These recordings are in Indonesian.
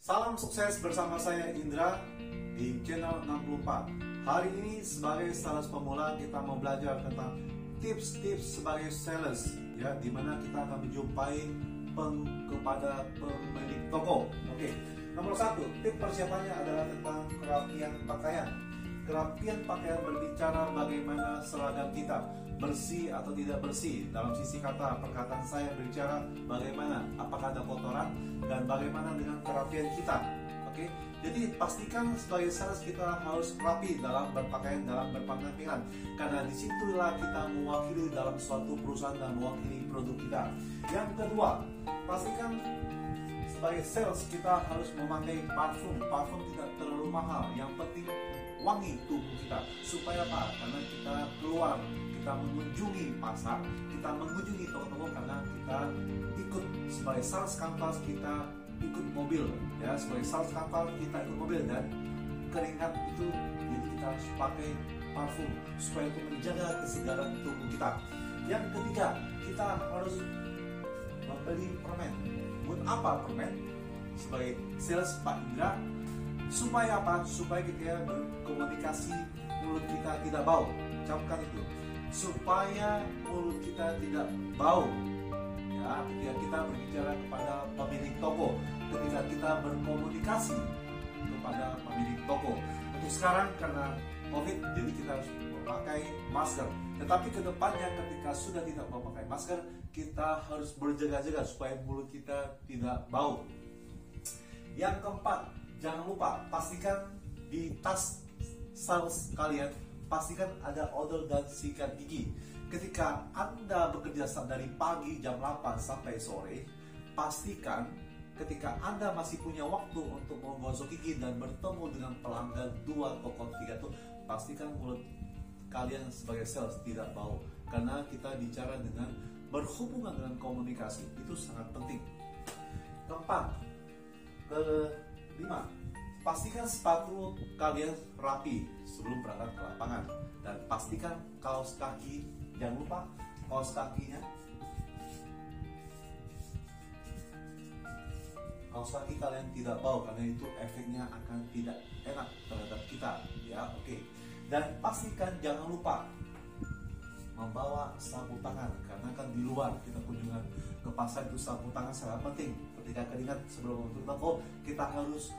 Salam sukses bersama saya Indra di channel 64. Hari ini sebagai sales pemula kita mau belajar tentang tips-tips sebagai sales ya, dimana kita akan menjumpai kepada pemilik toko. Oke. Nomor 1, tip persiapannya adalah tentang kerapian pakaian. Kerapian pakaian berbicara bagaimana seragam kita bersih atau tidak bersih. Dalam sisi kata, perkataan saya berbicara bagaimana, apakah ada kotoran dan bagaimana dengan kerapian kita. Oke, jadi pastikan sebagai sales kita harus rapi dalam berpakaian, dalam berpenampilan, karena disitulah kita mewakili dalam suatu perusahaan dan mewakili produk kita. Yang kedua, pastikan sebagai sales kita harus memakai parfum. Parfum tidak terlalu mahal, yang penting wangi tubuh kita. Supaya apa? Karena kita keluar, kita mengunjungi pasar, kita mengunjungi toko-toko, karena kita ikut sebagai sales kanvas, kita ikut mobil ya, sebagai sales kanvas kita ikut mobil, dan keringat itu jadi kita harus pakai parfum supaya itu menjaga kesegaran tubuh kita. Yang ketiga, kita harus membeli permen. Buat apa permen? Sebagai sales Pak Indra, supaya apa? Supaya kita berkomunikasi, mulut kita tidak bau. Camkan itu, supaya mulut kita tidak bau ya, ketika kita berbicara kepada pemilik toko, ketika kita berkomunikasi kepada pemilik toko. Untuk sekarang karena COVID, jadi kita harus memakai masker. Tetapi kedepannya ketika sudah tidak memakai masker, kita harus berjaga-jaga supaya mulut kita tidak bau. Yang keempat, jangan lupa pastikan di tas sales kalian, pastikan ada odol dan sikat gigi. Ketika Anda bekerja dari pagi jam 8 sampai sore, pastikan ketika Anda masih punya waktu untuk menggosok gigi dan bertemu dengan pelanggan 2 atau 3 itu, pastikan mulut kalian sebagai sales tidak bau, karena kita bicara dengan berhubungan dengan komunikasi, itu sangat penting. Keempat, kelima, pastikan sepatu kalian rapi sebelum berangkat ke lapangan, dan pastikan kaos kaki, jangan lupa kaos kakinya, kaos kaki kalian tidak bau, karena itu efeknya akan tidak enak terhadap kita ya. Oke. Dan pastikan jangan lupa membawa sapu tangan, karena kan di luar kita kunjungan ke pasar itu sapu tangan sangat penting. Ketika keringat sebelum masuk toko, kita harus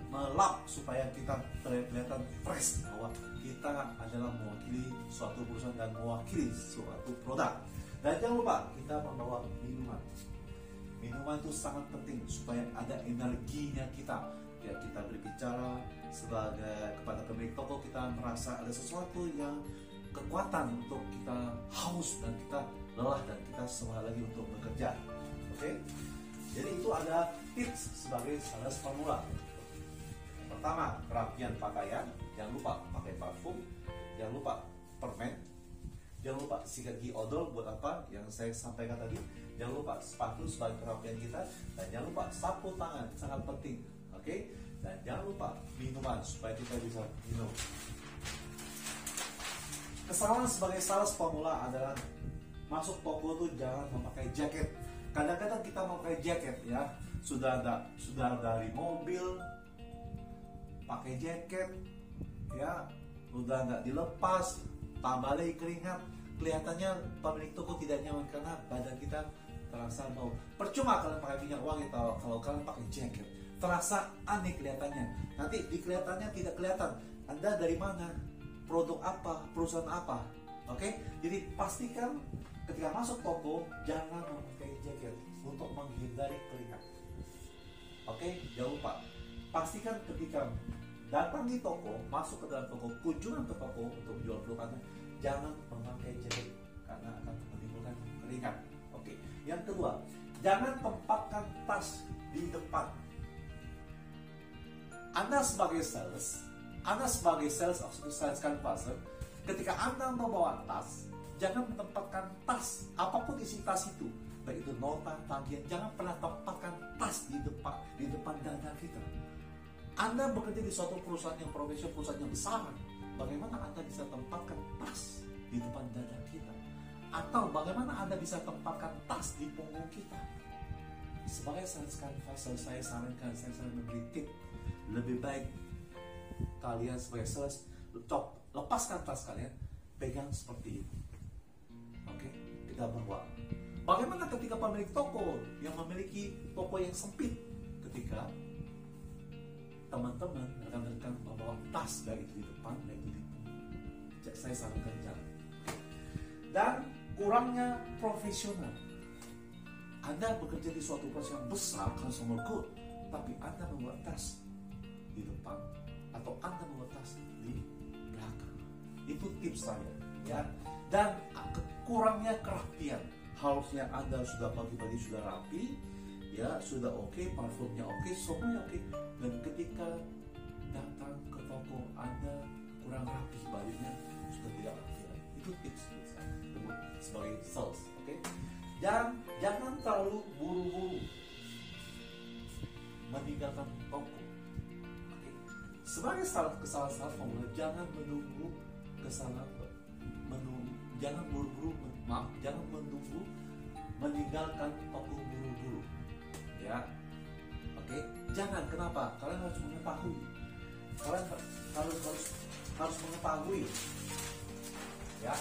melap supaya kita kelihatan fresh bahwa kita adalah mewakili suatu perusahaan dan mewakili suatu produk. Dan jangan lupa kita membawa minuman. Minuman itu sangat penting supaya ada energinya kita. Ya, kita berbicara sebagai kepada pemilik toko, kita merasa ada sesuatu yang kekuatan untuk kita haus dan kita lelah dan kita semangat lagi untuk bekerja. Oke? Jadi itu ada tips sebagai sales pemula. Pertama, kerapian pakaian, jangan lupa pakai parfum, jangan lupa permen, jangan lupa sikat gigi odol. Buat apa? Yang saya sampaikan tadi. Jangan lupa sepatu sebagai kerapian kita, dan jangan lupa sapu tangan, sangat penting. Oke? Dan jangan lupa minuman supaya kita bisa minum. Kesalahan sebagai sales pemula adalah masuk toko tuh jangan memakai jaket. Kadang-kadang kita memakai jaket ya, sudah dari mobil pakai jaket ya, udah nggak dilepas, tambah lagi keringat, kelihatannya pemilik toko tidak nyaman karena badan kita terasa bau. Percuma kalian pakai minyak wangi kalau kalian pakai jaket, terasa aneh kelihatannya. Nanti di kelihatannya tidak kelihatan Anda dari mana, produk apa, perusahaan apa. Oke? Jadi pastikan ketika masuk toko jangan memakai jaket untuk menghindari keringat. Oke? Jangan lupa pastikan ketika datang di toko, masuk ke dalam toko, kunjungan ke toko untuk menjual produk Anda, jangan memakai jaket karena akan menimbulkan keringat. Oke. Yang kedua, jangan tempatkan tas di depan. Anda sebagai sales atau sales canvasser, ketika Anda membawa tas, jangan menempatkan tas apapun isi tas itu, baik itu nota, tagihan, jangan pernah tempatkan tas di depan dada kita. Anda bekerja di suatu perusahaan yang profesional, perusahaan yang besar, bagaimana Anda bisa tempatkan tas di depan dada kita? Atau bagaimana Anda bisa tempatkan tas di punggung kita? sebagai sales saya sarankan, saya memberi tip, lebih baik kalian sebagai sales lepaskan tas kalian, pegang seperti ini. Oke, kita bawa. Bagaimana ketika pemilik toko yang memiliki toko yang sempit, ketika teman-teman rekan-rekan membawa tas dari itu di depan, dari itu di belakang, saya sarankan jangan. Dan kurangnya profesional. Anda bekerja di suatu perusahaan yang besar, consumer good, tapi Anda membawa tas di depan atau Anda membawa tas di belakang. Itu tips saya, ya. Dan kurangnya kerapian. Harusnya Anda sudah pagi-pagi sudah rapi, ya, sudah oke, parfumnya oke, semuanya oke. Dan ketika datang ke toko Anda kurang rapi bajunya, sudah tidak rapi. Itu tips saya sebagai sales, oke? Dan jangan terlalu buru-buru meninggalkan toko. Oke? Sebagai kesalahan pemula, jangan menunggu jangan menunggu meninggalkan toko buru-buru, ya. Oke? Jangan. Kenapa? Kalian harus mengetahui. Kalian harus mengetahui, ya,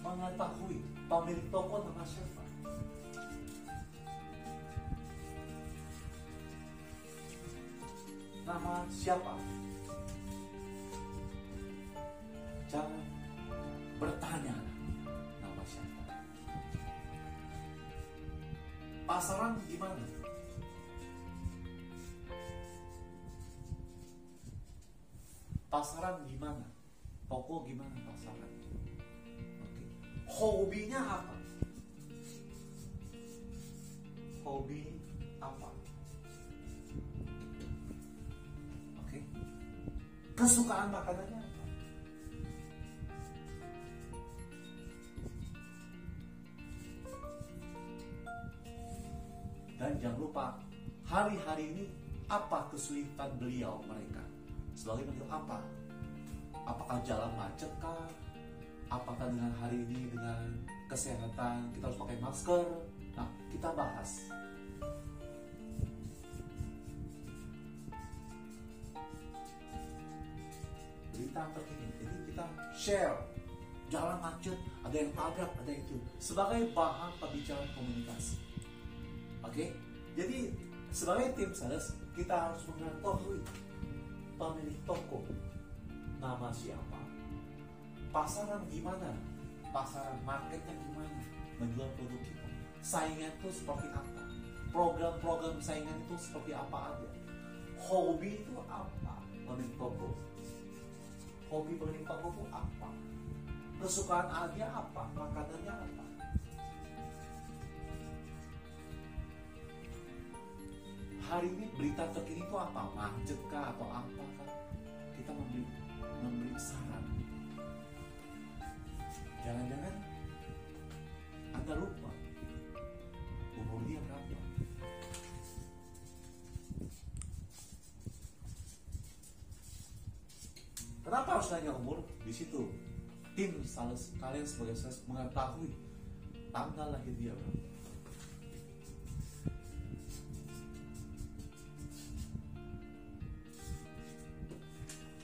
mengetahui pemilik toko nama siapa. Nama siapa? Jangan bertanya nama siapa. Pasaran gimana? Pasaran gimana? Toko gimana pasaran? Oke. Hobinya apa? Hobi apa? Oke. Kesukaan makanannya apa? Dan jangan lupa, hari-hari ini apa kesulitan mereka? Sebagai bentuk apa? Apakah jalan macet kah? Apakah dengan hari ini dengan kesehatan kita harus pakai masker? Nah, kita bahas. Berita terkini, jadi kita share. Jalan macet, ada yang tabrak, ada itu. Sebagai bahan pembicaraan komunikasi. Oke? Jadi, sebagai tim sales, kita harus mengetahui pemilik toko nama siapa, pasaran gimana, pasaran marketnya gimana, menjual produk kita, saingan itu seperti apa, program-program saingan itu seperti apa aja, hobi itu apa pemilik toko, hobi pemilik toko itu apa, kesukaan dia apa, makanannya apa. Hari ini berita terkini itu apa? Macet kah atau apa kah? Kita memberi saran. Jangan-jangan Anda lupa umur dia berapa. Kenapa harus nanya umur? Di situ tim sales, kalian sebagai sales mengetahui tanggal lahir dia berapa.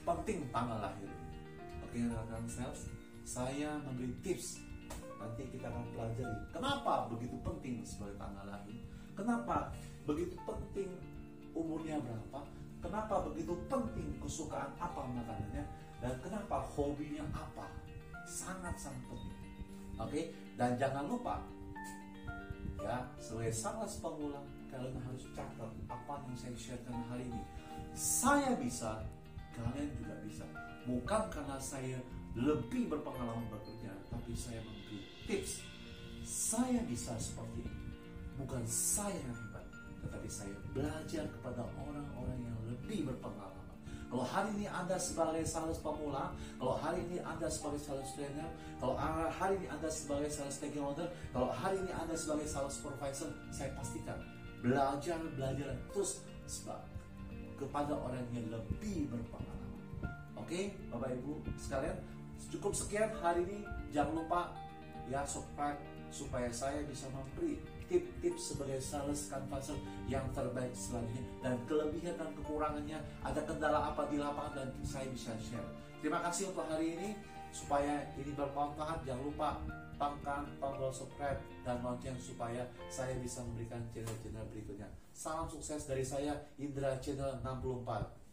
Penting tanggal lahir. Oke, rekan sales, saya memberi tips. Nanti kita akan pelajari kenapa begitu penting sebagai tanggal lahir, kenapa begitu penting umurnya berapa, kenapa begitu penting kesukaan apa makanannya, dan kenapa hobinya apa. Sangat-sangat penting. Oke, dan jangan lupa, ya, sebagai sales pemula, kalian harus catat apa yang saya sharekan hari ini. Saya bisa, kalian juga bisa. Bukan karena saya lebih berpengalaman bekerja, tapi saya memberi tips. Saya bisa seperti ini. Bukan saya yang hebat, tetapi saya belajar kepada orang-orang yang lebih berpengalaman. Kalau hari ini Anda sebagai sales pemula, kalau hari ini Anda sebagai sales trainer, kalau hari ini Anda sebagai sales stakeholder, kalau hari ini Anda sebagai sales supervisor, saya pastikan belajar terus kepada orang yang lebih berpengalaman. Oke, Bapak Ibu sekalian, cukup sekian hari ini. Jangan lupa ya subscribe supaya saya bisa memberi tips-tips sebagai sales canvasser yang terbaik selanjutnya, dan kelebihan dan kekurangannya, ada kendala apa di lapangan, dan saya bisa share. Terima kasih untuk hari ini. Supaya ini bermanfaat, jangan lupa tekan tombol subscribe dan lonceng supaya saya bisa memberikan channel-channel berikutnya. Salam sukses dari saya, Indra Channel 64.